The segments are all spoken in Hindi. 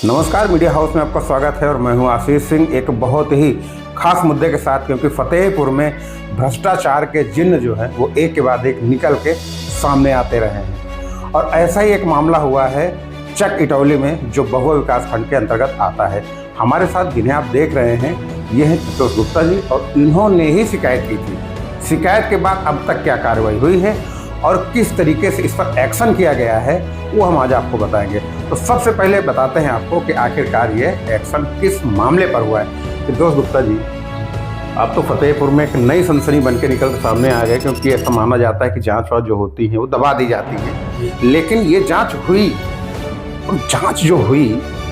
नमस्कार, मीडिया हाउस में आपका स्वागत है और मैं हूं आशीष सिंह। एक बहुत ही खास मुद्दे के साथ, क्योंकि फतेहपुर में भ्रष्टाचार के जिन्न जो है वो एक के बाद एक निकल के सामने आते रहे हैं और ऐसा ही एक मामला हुआ है चक इटौली में, जो बहुआ विकास खंड के अंतर्गत आता है। हमारे साथ जिन्हें आप देख रहे हैं ये हैं चित्तोष गुप्ता जी, और इन्होंने ही शिकायत की थी। शिकायत के बाद अब तक क्या कार्रवाई हुई है और किस तरीके से इस पर एक्शन किया गया है वो हम आज आपको बताएंगे। तो सबसे पहले बताते हैं आपको कि आखिरकार ये एक्शन किस मामले पर हुआ है। चित्तोष गुप्ता जी, आप तो फतेहपुर में एक नई सनसनी बन के निकल कर सामने आ गए, क्योंकि ऐसा माना जाता है कि जांच वाच जो होती है वो दबा दी जाती है, लेकिन ये जांच हुई। और जांच जो हुई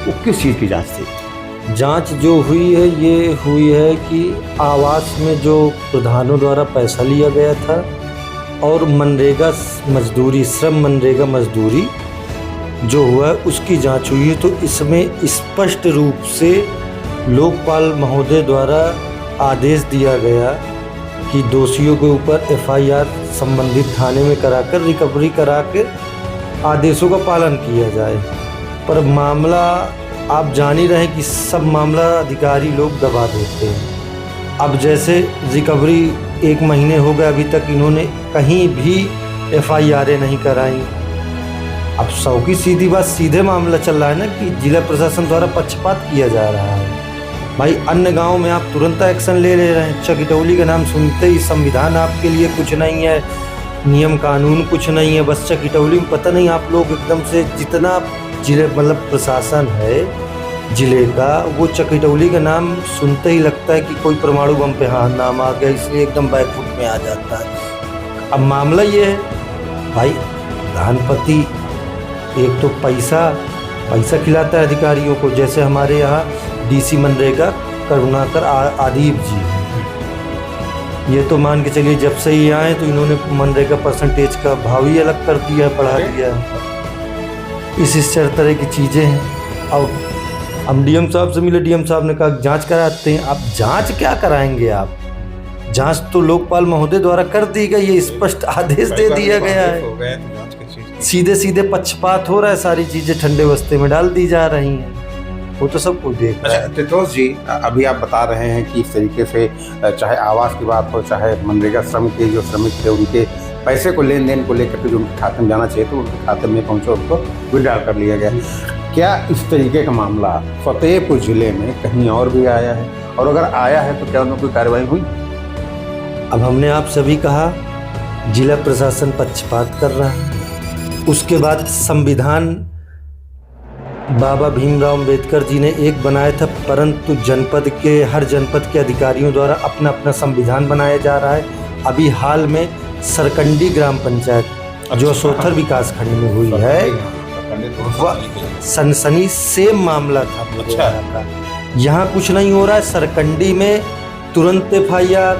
वो किस चीज़ की जांच थी? जांच जो हुई है ये हुई है कि आवास में जो प्रधानों द्वारा पैसा लिया गया था और मनरेगा मजदूरी, श्रम मनरेगा मजदूरी जो हुआ है उसकी जांच हुई है। तो इसमें स्पष्ट रूप से लोकपाल महोदय द्वारा आदेश दिया गया कि दोषियों के ऊपर एफआईआर संबंधित थाने में कराकर रिकवरी करा के आदेशों का पालन किया जाए। पर मामला आप जान ही रहे कि सब मामला अधिकारी लोग दबा देते हैं। अब जैसे रिकवरी 1 महीने हो गए, अभी तक इन्होंने कहीं भी एफआईआर नहीं कराई। अब सौ की सीधी बात, सीधे मामला चल रहा है ना कि जिला प्रशासन द्वारा पक्षपात किया जा रहा है। भाई अन्य गांव में आप तुरंत एक्शन ले रहे हैं, चक इटौली का नाम सुनते ही संविधान आपके लिए कुछ नहीं है, नियम कानून कुछ नहीं है, बस चक इटौली में पता नहीं आप लोग एकदम से जितना जिले मतलब प्रशासन है जिले का, वो चक इटौली का नाम सुनते ही लगता है कि कोई परमाणु बम पे हाथ नाम आ गया, इसलिए एकदम बैकफुट में आ जाता है। अब मामला ये है भाई, प्रधानपति एक तो पैसा खिलाता है अधिकारियों को, जैसे हमारे यहाँ डीसी मनरेगा करुणाकर आदिब जी, ये तो मान के चलिए जब से ही आए तो इन्होंने मनरेगा परसेंटेज का भाव ही अलग कर दिया है, बढ़ा दिया है। इस तरह की चीज़ें हैं। और हम डीएम साहब से मिले, डीएम साहब ने कहा जांच कराते हैं। आप जांच क्या कराएंगे? आप जांच तो लोकपाल महोदय द्वारा कर दी गई है, स्पष्ट आदेश दे दिया गया है। सीधे पक्षपात हो रहा है, सारी चीज़ें ठंडे बस्ते में डाल दी जा रही हैं, वो तो सब कुछ देख रहा है। चित्तोष जी, अभी आप बता रहे हैं कि इस तरीके से चाहे आवास की बात हो, चाहे मनरेगा श्रम के जो श्रमिक थे उनके पैसे को लेन देन को लेकर के जो उनके खाते में जाना चाहिए तो उनके खाते में पहुंचा, उनको विड्रॉ कर लिया गया। क्या इस तरीके का मामला फतेहपुर जिले में कहीं और भी आया है, और अगर आया है तो क्या उनमें कोई कार्रवाई हुई? अब हमने आप सभी कहा जिला प्रशासन पक्षपात कर रहा है, उसके बाद संविधान बाबा भीमराव अम्बेडकर जी ने एक बनाया था, परंतु हर जनपद के अधिकारियों द्वारा अपना अपना संविधान बनाया जा रहा है। अभी हाल में सरकंडी ग्राम पंचायत जो सोथर विकास खंड में हुई है, सनसनी सेम मामला था पूरे का। यहाँ कुछ नहीं हो रहा है, सरकंडी में तुरंत एफआईआर,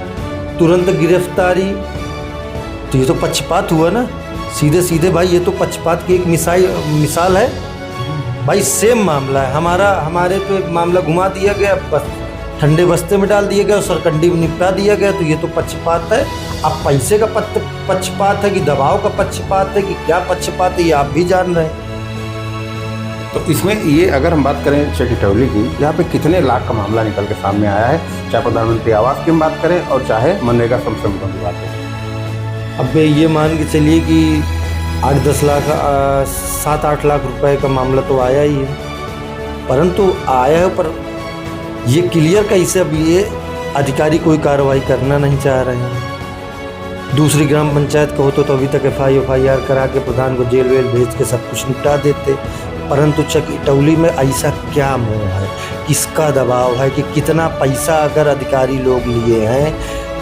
तुरंत गिरफ्तारी। तो ये तो पक्षपात हुआ ना, सीधे भाई, ये तो पक्षपात की एक मिसाल है भाई। सेम मामला है, हमारे पे मामला घुमा दिया गया, बस ठंडे बस्ते में डाल दिया गया और सरकंडी में निपटा दिया गया। तो ये तो पक्षपात है। अब पैसे का पक्षपात है कि दबाव का पक्षपात है कि क्या पक्षपात है, ये आप भी जान रहे हैं। तो इसमें ये अगर हम बात करें चक इटौली की, यहाँ पे कितने लाख का मामला निकल के सामने आया है, चाहे प्रधानमंत्री आवास की बात करें और चाहे मनरेगा श्रम श्रमिकों की बात करें? अब ये मान के चलिए कि 8-10 लाख 7-8 लाख रुपए का मामला तो आया ही है, परंतु आया है, पर ये क्लियर कैसे अब ये अधिकारी कोई कार्रवाई करना नहीं चाह रहे हैं। दूसरी ग्राम पंचायत का होता तो अभी तक एफआईआर करा के प्रधान को जेल वेल भेज के सब कुछ निपटा देते, परंतु चक इटौली में ऐसा क्या मोह है, किसका दबाव है, कि कितना पैसा अगर अधिकारी लोग लिए हैं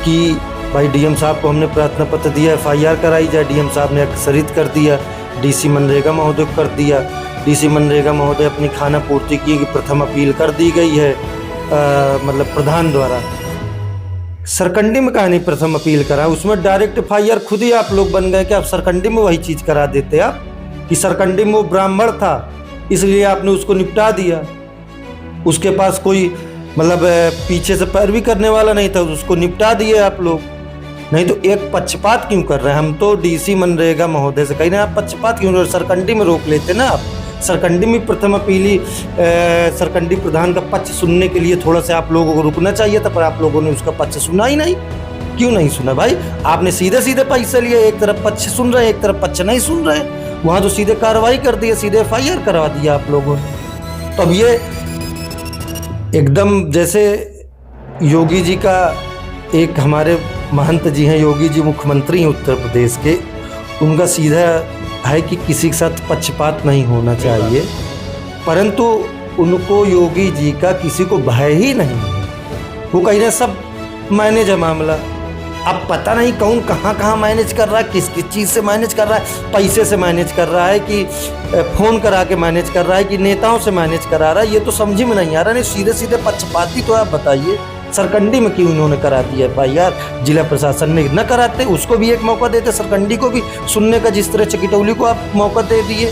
कि भाई डीएम साहब को हमने प्रार्थना पत्र दिया, एफआईआर कराई जाए, डीएम साहब ने अक्सरित कर दिया, डीसी मनरेगा महोदय को कर दिया, डीसी मनरेगा महोदय अपनी खाना पूर्ति की कि प्रथम अपील कर दी गई है, मतलब प्रधान द्वारा। सरकंडी में कहा नहीं प्रथम अपील करा, उसमें डायरेक्ट एफआईआर खुद ही आप लोग बन गए कि आप सरकंडी में वही चीज़ करा देते आप, कि सरकंडी में वो ब्राह्मण था इसलिए आपने उसको निपटा दिया, उसके पास कोई मतलब पीछे से पैरवी करने वाला नहीं था, उसको निपटा दिए आप लोग। नहीं तो एक पक्षपात क्यों कर रहे हैं? हम तो डीसी मनरेगा महोदय से कहीं ना, आप पक्षपात क्यों? सरकंडी में रोक लेते ना आप, सरकंडी में प्रथम अपीली सरकंडी प्रधान का पक्ष सुनने के लिए थोड़ा सा आप लोगों को रुकना चाहिए था, पर आप लोगों ने उसका पक्ष सुना ही नहीं। क्यों नहीं सुना भाई? आपने सीधे सीधे पैसे लिए, एक तरफ पक्ष सुन रहे, एक तरफ पक्ष नहीं सुन रहे। वहाँ तो सीधे कार्रवाई कर दी, सीधे FIR करवा दिया आप लोगों ने। तो अब ये एकदम जैसे योगी जी का, एक हमारे महंत जी हैं, योगी जी मुख्यमंत्री हैं उत्तर प्रदेश के, उनका सीधा है कि किसी के साथ पक्षपात नहीं होना चाहिए, परंतु उनको योगी जी का किसी को भय ही नहीं है। वो कह रहे सब मैनेज है मामला। अब पता नहीं कौन कहाँ कहाँ मैनेज कर रहा है, किस किस चीज़ से मैनेज कर रहा है, पैसे से मैनेज कर रहा है कि फ़ोन करा के मैनेज कर रहा है कि नेताओं से मैनेज करा रहा है, ये तो समझ में नहीं आ रहा। नहीं सीधे सीधे पक्षपाती तो आप बताइए, सरकंडी में क्यों इन्होंने करा दिया FIR? जिला प्रशासन ने न कराते, उसको भी एक मौका देते, सरकंडी को भी सुनने का, जिस तरह चकिटौली को आप मौका दे दिए।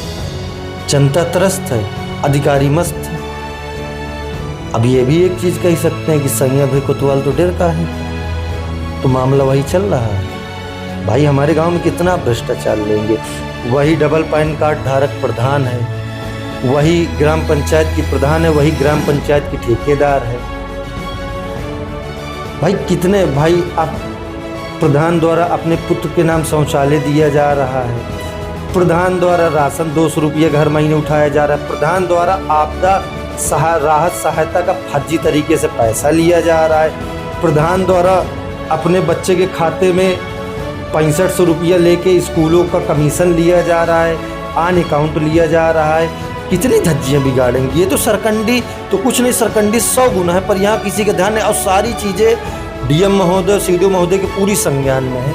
जनता त्रस्त है, अधिकारी मस्त है। अब ये भी एक चीज़ कह सकते हैं कि सैया भाई कोतवाल तो डर का है, तो मामला वही चल रहा है। भाई हमारे गांव में कितना भ्रष्टाचार लेंगे? वही डबल पैन कार्ड धारक प्रधान है, वही ग्राम पंचायत की प्रधान है, वही ग्राम पंचायत की ठेकेदार है। भाई कितने, भाई आप प्रधान द्वारा अपने पुत्र के नाम शौचालय दिया जा रहा है, प्रधान द्वारा राशन 200 रुपये हर महीने उठाया जा रहा है, प्रधान द्वारा आपदा राहत सहायता का फर्जी तरीके से पैसा लिया जा रहा है, प्रधान द्वारा अपने बच्चे के खाते में 6500 रुपया लेके स्कूलों का कमीशन लिया जा रहा है, ऑन अकाउंट लिया जा रहा है। कितनी धज्जियाँ बिगाड़ेंगी? ये तो सरकंडी तो कुछ नहीं, सरकंडी 100 गुना है, पर यहाँ किसी का ध्यान नहीं। और सारी चीज़ें DM महोदय, CDO महोदय के पूरी संज्ञान में है।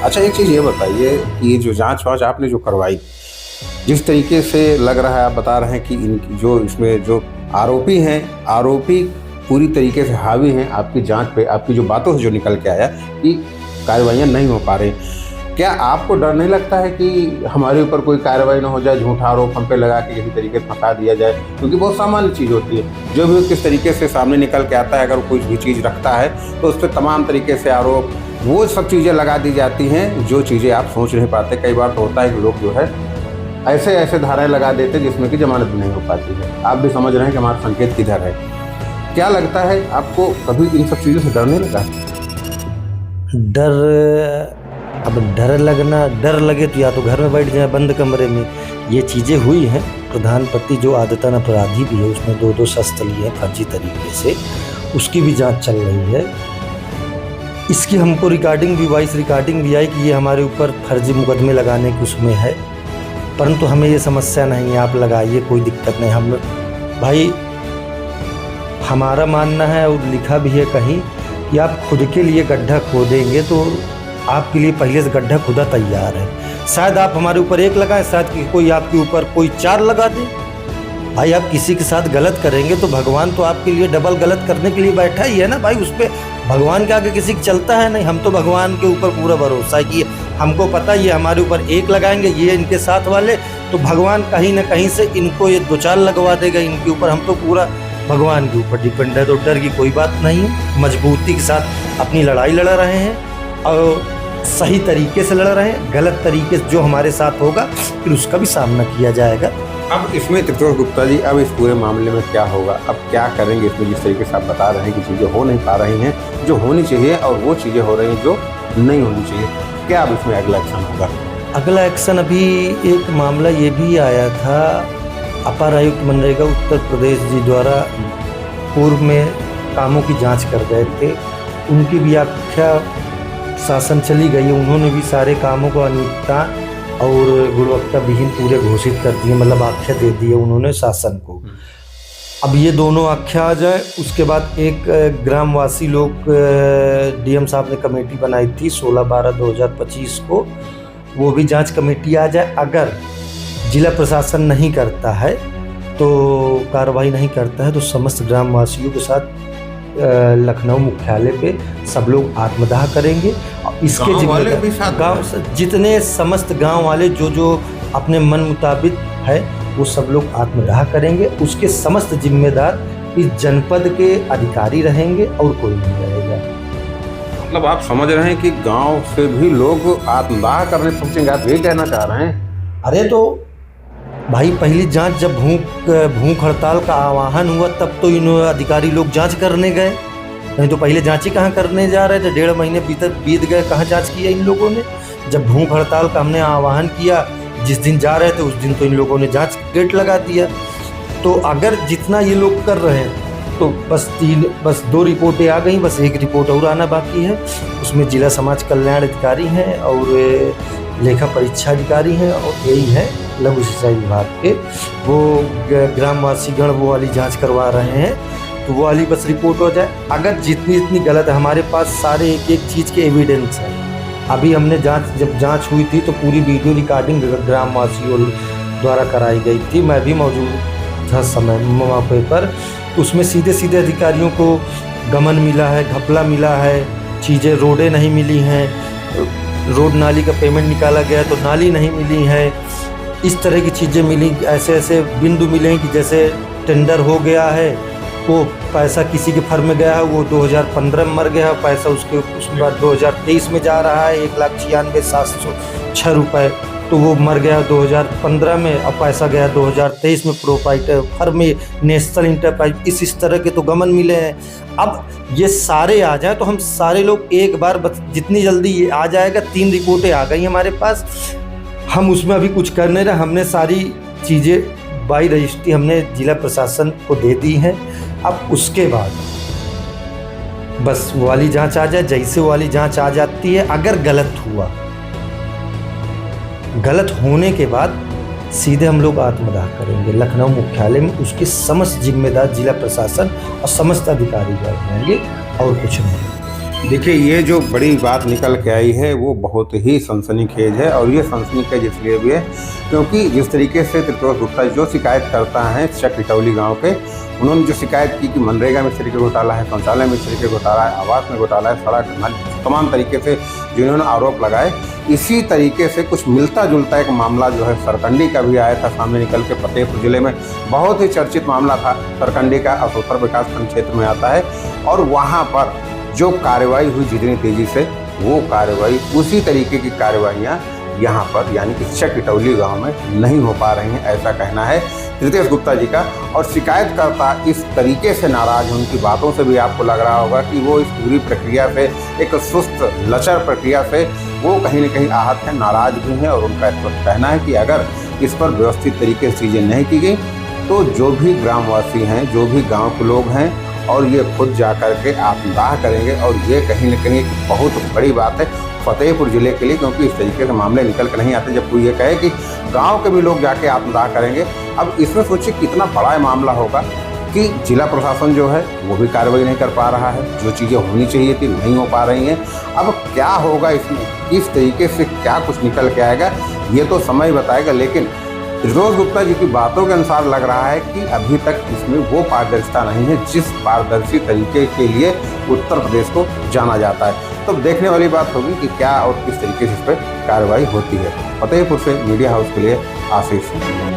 अच्छा एक चीज़ ये बताइए कि ये जो जांच वाँच आपने जो करवाई, जिस तरीके से लग रहा है, आप बता रहे हैं कि इनकी जो इसमें जो आरोपी हैं, आरोपी पूरी तरीके से हावी हैं आपकी जांच पे, आपकी जो बातों से जो निकल के आया कि कार्रवाइयाँ नहीं हो पा रही। क्या आपको डर नहीं लगता है कि हमारे ऊपर कोई कार्रवाई ना हो जाए, झूठा आरोप हम पे लगा के किसी तरीके से फंसा दिया जाए? क्योंकि बहुत सामान्य चीज़ होती है, जो भी किस तरीके से सामने निकल के आता है, अगर कोई भी चीज़ रखता है तो उस पर तमाम तरीके से आरोप, वो सब चीज़ें लगा दी जाती हैं जो चीज़ें आप सोच नहीं पाते। कई बार तो होता है कि लोग जो है ऐसे ऐसे धाराएँ लगा देते जिसमें कि जमानत भी नहीं हो पाती है। आप भी समझ रहे हैं कि हमारा संकेत किधर है। क्या लगता है आपको, कभी इन सब चीज़ों से डर नहीं लगा? अब डर लगना, डर लगे तो या तो घर में बैठ जाए बंद कमरे में। ये चीज़ें हुई हैं। प्रधानपति जो आदतन अपराधी भी है, उसने 2 शस्त्र लिए हैं फर्जी तरीके से, उसकी भी जांच चल रही है। इसकी हमको रिकॉर्डिंग भी, वॉइस रिकॉर्डिंग भी आई कि ये हमारे ऊपर फर्जी मुकदमे लगाने की उसमें है, परंतु हमें ये समस्या नहीं है, आप लगाइए, कोई दिक्कत नहीं। हम भाई हमारा मानना है और लिखा भी है कहीं कि आप खुद के लिए गड्ढा खोदेंगे तो आपके लिए पहले से गड्ढा खुदा तैयार है। शायद आप हमारे ऊपर 1 लगाएं, शायद कि कोई आपके ऊपर कोई 4 लगा दे। भाई आप किसी के साथ गलत करेंगे तो भगवान तो आपके लिए डबल गलत करने के लिए बैठा ही है ना भाई। उस पर भगवान के आगे किसी का चलता है नहीं। हम तो भगवान के ऊपर पूरा भरोसा है कि हमको पता ये हमारे ऊपर 1 लगाएंगे, ये इनके साथ वाले, तो भगवान कहीं ना कहीं से इनको ये 2-4 लगवा देगा इनके ऊपर। हम तो पूरा भगवान के ऊपर डिपेंड है, तो डर की कोई बात नहीं है। मजबूती के साथ अपनी लड़ाई लड़ रहे हैं और सही तरीके से लड़ रहे हैं। गलत तरीके से जो हमारे साथ होगा फिर उसका भी सामना किया जाएगा। अब इसमें त्रितोष गुप्ता जी, अब इस पूरे मामले में क्या होगा, अब क्या करेंगे इसमें? जिस तरीके से आप बता रहे हैं कि चीज़ें हो नहीं पा रही हैं जो होनी चाहिए, और वो चीज़ें हो रही हैं जो नहीं होनी चाहिए, क्या अब इसमें अगला एक्शन होगा? अगला एक्शन, अभी एक मामला ये भी आया था, अपर आयुक्त मनरेगा उत्तर प्रदेश जी द्वारा पूर्व में कामों की जांच कर गए थे, उनकी भी आख्या शासन चली गई है। उन्होंने भी सारे कामों को अनियमितता और गुणवत्ता विहीन पूरे घोषित कर दिए, मतलब आख्या दे दिए उन्होंने शासन को। अब ये दोनों आख्या आ जाए, उसके बाद एक ग्रामवासी लोग, DM साहब ने कमेटी बनाई थी 16/12/2025 को, वो भी जांच कमेटी आ जाए। अगर जिला प्रशासन नहीं करता है तो कार्रवाई नहीं करता है तो समस्त ग्रामवासियों के साथ लखनऊ मुख्यालय पे सब लोग आत्मदाह करेंगे। इसके गाँव जितने समस्त गांव वाले जो अपने मन मुताबिक है वो सब लोग आत्मदाह करेंगे। उसके समस्त जिम्मेदार इस जनपद के अधिकारी रहेंगे और कोई नहीं रहेगा। मतलब आप समझ रहे हैं कि गांव से भी लोग आत्मदाह करने सोचेंगे, आप ये कहना चाह रहे हैं? अरे तो भाई पहली जांच जब भूख हड़ताल का आह्वान हुआ तब तो इन अधिकारी लोग जांच करने गए, नहीं तो पहले जांच ही कहाँ करने जा रहे थे। 1.5 महीने बीत गए, कहाँ जांच किया इन लोगों ने। जब भूख हड़ताल का हमने आह्वान किया, जिस दिन जा रहे थे उस दिन तो इन लोगों ने जांच गेट लगा दिया। तो अगर जितना ये लोग कर रहे हैं तो बस 2 रिपोर्टें आ गई, बस 1 रिपोर्ट और आना बाकी है। उसमें जिला समाज कल्याण अधिकारी हैं और लेखा परीक्षा अधिकारी हैं और यही है लघु सिंचाई विभाग के। वो ग्रामवासी गण वो वाली जांच करवा रहे हैं, तो वो वाली बस रिपोर्ट हो जाए। अगर जितनी गलत है, हमारे पास सारे एक चीज़ के एविडेंस हैं। अभी हमने जब जांच हुई थी तो पूरी वीडियो रिकॉर्डिंग ग्रामवासियों द्वारा कराई गई थी, मैं भी मौजूद था समय मौके पर। तो उसमें सीधे अधिकारियों को गमन मिला है, घपला मिला है, चीज़ें रोडें नहीं मिली हैं, रोड नाली का पेमेंट निकाला गया तो नाली नहीं मिली है, इस तरह की चीज़ें मिली। ऐसे बिंदु मिले हैं कि जैसे टेंडर हो गया है, वो पैसा किसी के फर्म में गया है, वो 2015 में मर गया है, पैसा उसके बाद 2023 में जा रहा है 1,96,706 रुपये, तो वो मर गया 2015 में, अब पैसा गया 2023 में प्रोपाइटर फर्म में, नेशनल इंटरप्राइज। इस तरह के तो गमन मिले हैं। अब ये सारे आ जाए तो हम सारे लोग एक बार जितनी जल्दी ये आ जाएगा, 3 रिपोर्टें आ गई हमारे पास, हम उसमें अभी कुछ कर नहीं रहे। हमने सारी चीज़ें बाई रजिस्ट्री हमने जिला प्रशासन को दे दी हैं। अब उसके बाद बस वो वाली जांच आ जाए, जैसे वो वाली जांच आ जाती है, अगर गलत होने के बाद सीधे हम लोग आत्मदाह करेंगे लखनऊ मुख्यालय में। उसके समस्त जिम्मेदार जिला प्रशासन और समस्त अधिकारी रहेंगे और कुछ नहीं। देखिए, ये जो बड़ी बात निकल के आई है वो बहुत ही सनसनीखेज है, और ये सनसनीखेज इसलिए भी है क्योंकि जिस तरीके से त्रितोष गुप्ता जो शिकायत करता है चक इटौली गाँव के, उन्होंने जो शिकायत की कि मनरेगा में इस तरीके घोटाला है, शौचालय में इस तरीके घोटाला है, आवास में घोटाला है, सड़क, तमाम तरीके से जिन्होंने आरोप लगाए, इसी तरीके से कुछ मिलता जुलता एक मामला जो है सरकंडी का भी आया था सामने निकल के। फतेहपुर जिले में बहुत ही चर्चित मामला था सरकंडी का, असोथर विकासखंड क्षेत्र में आता है, और वहाँ पर जो कार्रवाई हुई जितनी तेज़ी से, वो कार्रवाई उसी तरीके की कार्रवाइयाँ यहाँ पर यानी कि चक इटौली गाँव में नहीं हो पा रही हैं, ऐसा कहना है त्रितेश गुप्ता जी का। और शिकायतकर्ता इस तरीके से नाराज़ हैं, उनकी बातों से भी आपको लग रहा होगा कि वो इस पूरी प्रक्रिया से, एक सुस्त लचर प्रक्रिया से वो कहीं न कहीं आहत हैं, नाराज़ भी हैं। और उनका कहना है कि अगर इस पर व्यवस्थित तरीके से चीज़ें नहीं की गई तो जो भी ग्रामवासी हैं, जो भी गाँव के लोग हैं, और ये खुद जा कर के आत्मदाह करेंगे। और ये कहीं न कहीं बहुत बड़ी बात है फतेहपुर ज़िले के लिए, क्योंकि इस तरीके से मामले निकल कर नहीं आते जब कोई ये कहे कि गांव के भी लोग जाके आत्मदाह करेंगे। अब इसमें सोचिए कितना बड़ा मामला होगा कि जिला प्रशासन जो है वो भी कार्रवाई नहीं कर पा रहा है, जो चीज़ें होनी चाहिए थी नहीं हो पा रही हैं। अब क्या होगा इसमें, किस तरीके से क्या कुछ निकल के आएगा, ये तो समय बताएगा। लेकिन त्रितोष गुप्ता जी की बातों के अनुसार लग रहा है कि अभी तक इसमें वो पारदर्शिता नहीं है जिस पारदर्शी तरीके के लिए उत्तर प्रदेश को जाना जाता है। तो देखने वाली बात होगी कि क्या और किस तरीके से इस पर कार्रवाई होती है। फतेहपुर से मीडिया हाउस के लिए आशीष।